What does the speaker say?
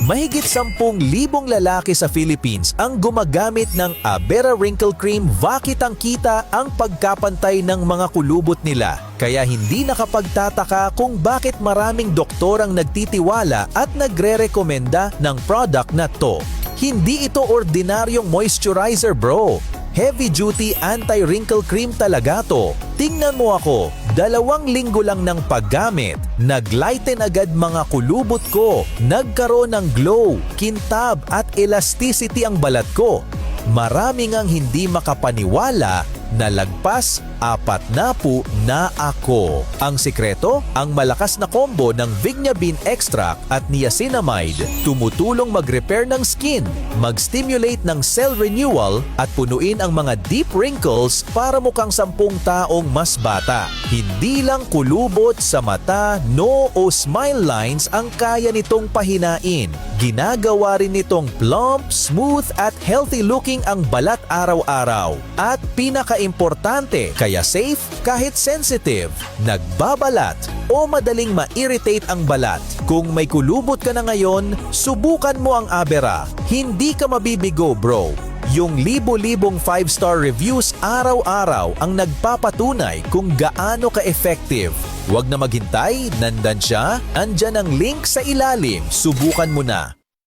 Mahigit 10,000 lalaki sa Philippines ang gumagamit ng Abera Wrinkle Cream. Kitang-kita ang pagkapantay ng mga kulubot nila. Kaya hindi nakapagtataka kung bakit maraming doktor ang nagtitiwala at nagre-rekomenda ng product na to. Hindi ito ordinaryong moisturizer, bro. Heavy-duty anti-wrinkle cream talaga to. Tingnan mo ako, 2 linggo lang ng paggamit, naglighten agad mga kulubot ko, nagkaroon ng glow, kintab at elasticity ang balat ko. Marami ngang hindi makapaniwala na lagpas 40 na ako. Ang sikreto, ang malakas na combo ng Vignabin Extract at Niacinamide tumutulong mag-repair ng skin, mag-stimulate ng cell renewal at punuin ang mga deep wrinkles para mukhang 10 taong mas bata. Hindi lang kulubot sa mata, noo o smile lines ang kaya nitong pahinain. Ginagawa rin nitong plump, smooth at healthy looking ang balat araw-araw. At pinaka-importante, kaya safe kahit sensitive, nagbabalat o madaling ma-irritate ang balat. Kung may kulubot ka na ngayon, subukan mo ang Abera. Hindi ka mabibigo, bro. Yung libo-libong 5-star reviews araw-araw ang nagpapatunay kung gaano ka-effective. Huwag na maghintay, nandan siya, andyan ang link sa ilalim, subukan mo na.